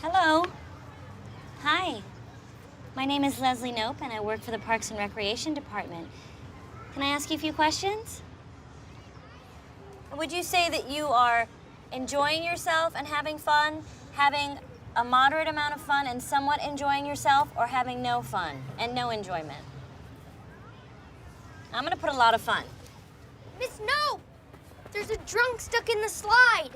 Hello. Hi. My name is Leslie Nope, and I work for the Parks and Recreation Department. Can I ask you a few questions? Would you say that you are enjoying yourself and having fun, having a moderate amount of fun and somewhat enjoying yourself, or having no fun and no enjoyment? I'm gonna put a lot of fun. Miss Nope! There's a drunk stuck in the slide.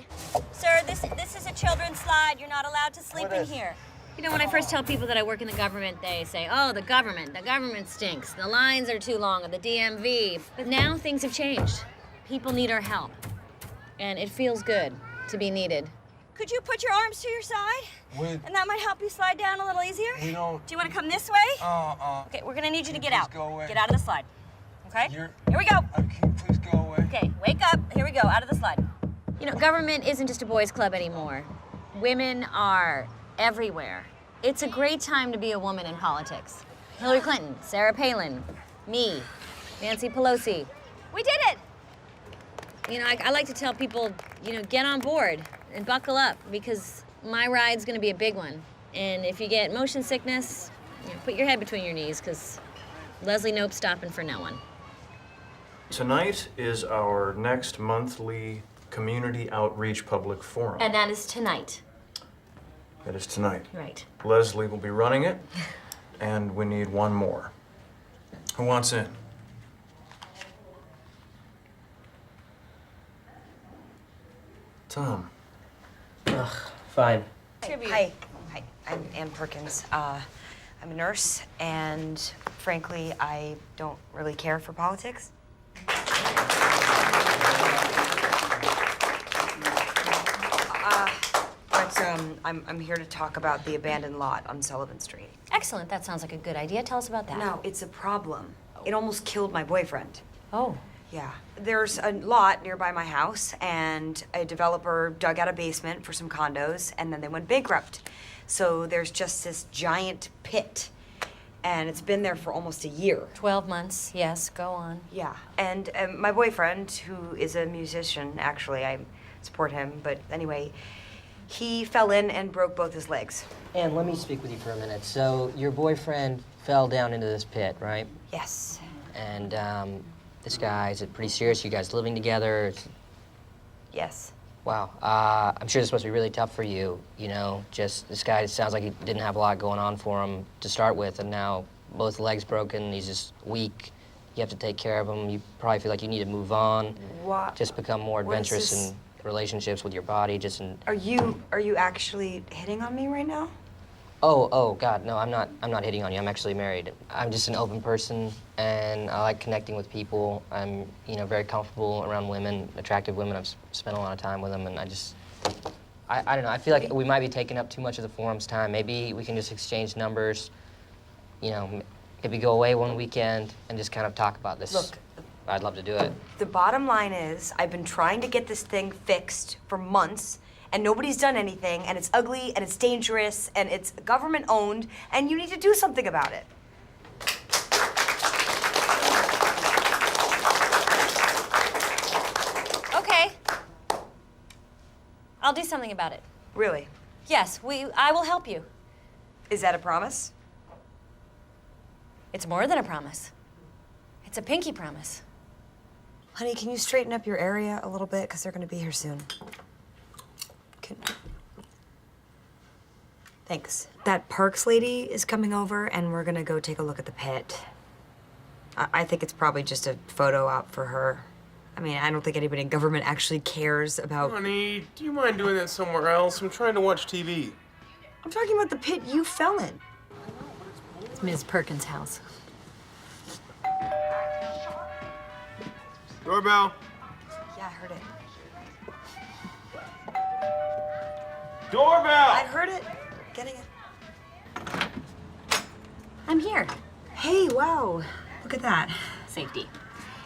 Sir, this is a children's slide. You're not allowed to sleep in here. You know, when I first tell people that I work in the government, they say, oh, the government stinks. The lines are too long at the DMV. But now things have changed. People need our help. And it feels good to be needed. Could you put your arms to your side? And that might help you slide down a little easier? We don't... Do you want to come this way? Okay, we're gonna need you to get out. Go away. Get out of the slide. Okay? Here we go. Please go away. Okay, wake up. Here we go, out of the slide. You know, government isn't just a boys' club anymore. Women are everywhere. It's a great time to be a woman in politics. Hillary Clinton, Sarah Palin, me, Nancy Pelosi. We did it! You know, I like to tell people, you know, get on board and buckle up because my ride's gonna be a big one. And if you get motion sickness, you know, put your head between your knees because Leslie Nope's stopping for no one. Tonight is our next monthly community outreach public forum. And that is tonight. That is tonight. Right. Leslie will be running it, and we need one more. Who wants in? Tom. Ugh, fine. Hi, I'm Ann Perkins. I'm a nurse, and frankly, I don't really care for politics. I'm here to talk about the abandoned lot on Sullivan Street. Excellent. That sounds like a good idea. Tell us about that. No, it's a problem. It almost killed my boyfriend. Oh. Yeah. There's a lot nearby my house, and a developer dug out a basement for some condos, and then they went bankrupt. So there's just this giant pit, and it's been there for almost a year. 12 months. Yes, go on. Yeah. And my boyfriend, who is a musician, actually, I support him, but anyway, he fell in and broke both his legs. Ann, let me speak with you for a minute. So, your boyfriend fell down into this pit, right? Yes. And, this guy, is it pretty serious? You guys living together? Yes. Wow. I'm sure this must be really tough for you, you know? Just, this guy, it sounds like he didn't have a lot going on for him to start with, and now both legs broken, he's just weak. You have to take care of him. You probably feel like you need to move on. What? Just become more adventurous in relationships with your body, just in... Are you actually hitting on me right now? Oh, God, no, I'm not hitting on you. I'm actually married. I'm just an open person, and I like connecting with people. I'm, you know, very comfortable around women, attractive women. I've spent a lot of time with them, and I don't know. I feel like we might be taking up too much of the forum's time. Maybe we can just exchange numbers, you know, maybe go away one weekend and just kind of talk about this. Look. I'd love to do it. The bottom line is, I've been trying to get this thing fixed for months, and nobody's done anything, and it's ugly, and it's dangerous, and it's government-owned, and you need to do something about it. Okay. I'll do something about it. Really? Yes, I will help you. Is that a promise? It's more than a promise. It's a pinky promise. Honey, can you straighten up your area a little bit? Because they're going to be here soon. Thanks. That Parks lady is coming over, and we're going to go take a look at the pit. I think it's probably just a photo op for her. I mean, I don't think anybody in government actually cares about... Honey, do you mind doing that somewhere else? I'm trying to watch TV. I'm talking about the pit you fell in. It's Ms. Perkins' house. Doorbell. Yeah, I heard it. Doorbell! I heard it. Getting it. I'm here. Hey, wow. Look at that. Safety.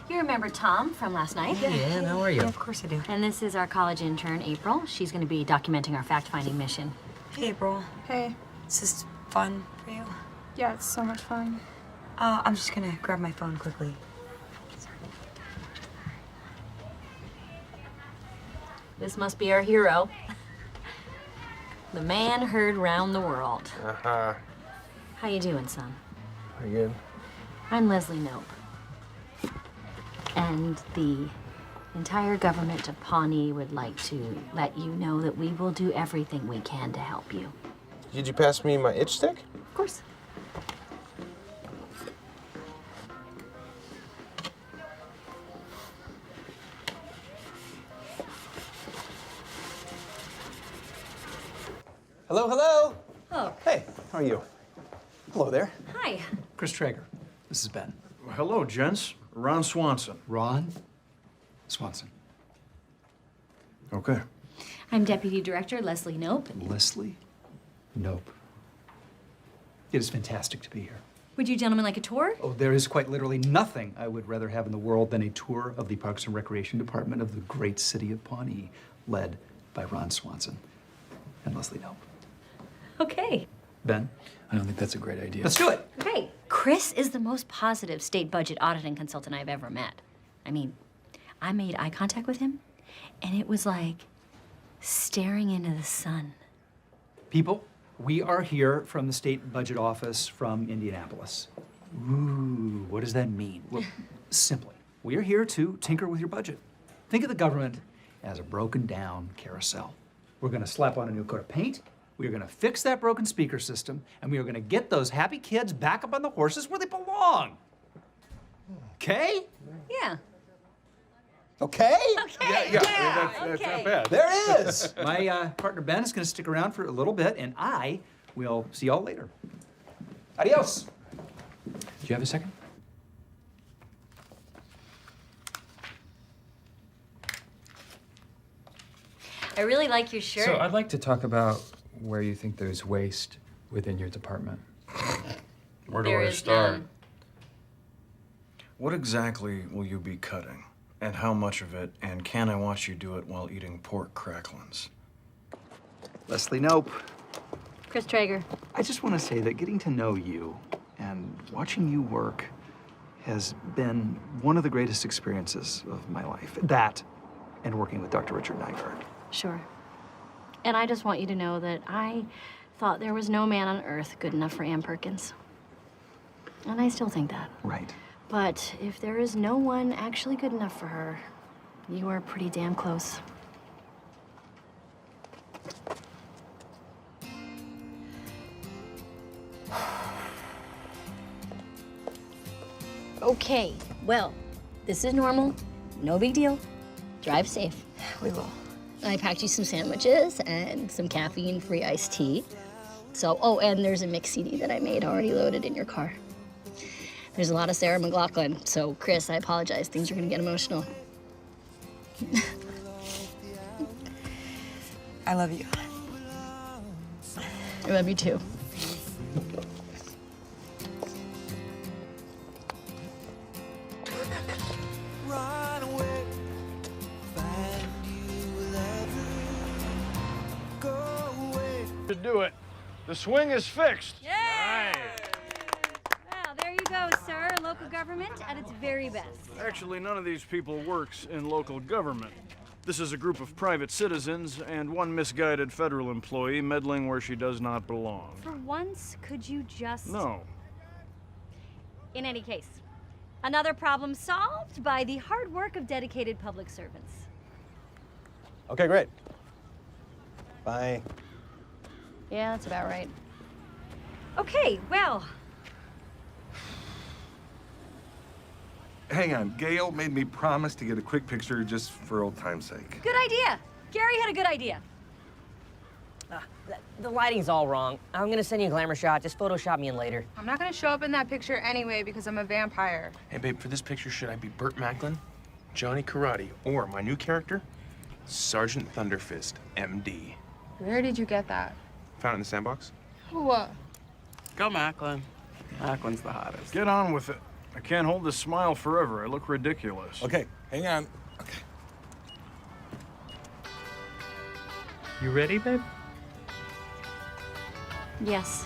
You remember Tom from last night? Hey, Ann, how are you? Yeah, of course I do. And this is our college intern, April. She's going to be documenting our fact-finding mission. Hey, April. Hey. Is this fun for you? Yeah, it's so much fun. I'm just gonna grab my phone quickly. This must be our hero. The man heard round the world. Uh-huh. How you doing, son? Pretty good. I'm Leslie Knope. And the entire government of Pawnee would like to let you know that we will do everything we can to help you. Did you pass me my itch stick? Of course. Hello, hello. Oh, Hey, how are you? Hello there. hi. Chris Traeger. This is Ben. Well, hello, gents. Ron Swanson. Ron Swanson. Okay. I'm Deputy Director Leslie Knope. Leslie? Nope. It is fantastic to be here. Would you gentlemen like a tour? Oh, there is quite literally nothing I would rather have in the world than a tour of the Parks and Recreation Department of the great city of Pawnee, led by Ron Swanson and Leslie Nope. Okay. Ben? I don't think that's a great idea. Let's do it. Okay. Chris is the most positive state budget auditing consultant I've ever met. I mean, I made eye contact with him, and it was like staring into the sun. People, we are here from the State Budget Office from Indianapolis. Ooh, what does that mean? Well, simply, we are here to tinker with your budget. Think of the government as a broken down carousel. We're gonna slap on a new coat of paint, we are gonna fix that broken speaker system, and we are gonna get those happy kids back up on the horses where they belong. Okay? Yeah. Okay? Okay. That's not bad. There it is. My partner Ben is gonna stick around for a little bit, and I will see y'all later. Adios. Do you have a second? I really like your shirt. So I'd like to talk about where you think there's waste within your department. Where do There I is start? none. What exactly will you be cutting? And how much of it? And can I watch you do it while eating pork cracklings? Leslie Nope. Chris Traeger. I just want to say that getting to know you and watching you work has been one of the greatest experiences of my life. That and working with Dr. Richard Nygaard. Sure. And I just want you to know that I thought there was no man on earth good enough for Ann Perkins. And I still think that. Right. But if there is no one actually good enough for her, you are pretty damn close. Okay, well, this is normal. No big deal. Drive safe. We will. I packed you some sandwiches and some caffeine-free iced tea. So, oh, and there's a mix CD that I made already loaded in your car. There's a lot of Sarah McLachlan, so Chris, I apologize. Things are gonna get emotional. I love you. I love you too. To do it. The swing is fixed. Well, there you go, sir. Local government at its very best. Actually, none of these people works in local government. This is a group of private citizens and one misguided federal employee meddling where she does not belong. For once, could you just... No. In any case, another problem solved by the hard work of dedicated public servants. Okay, great. Bye. Yeah, that's about right. Okay, well, Hang on, Gail made me promise to get a quick picture just for old time's sake. good idea. Gary had a good idea. The lighting's all wrong. I'm gonna send you a glamour shot. Just Photoshop me in later. I'm not gonna show up in that picture anyway because I'm a vampire. Hey, babe, for this picture, should I be Burt Macklin, Johnny Karate, or my new character, Sergeant Thunderfist, MD? Where did you get that? Found it in the sandbox? What? Go Macklin. Macklin's the hottest. Get on with it. I can't hold this smile forever. I look ridiculous. Okay, hang on. Okay. You ready, babe? Yes.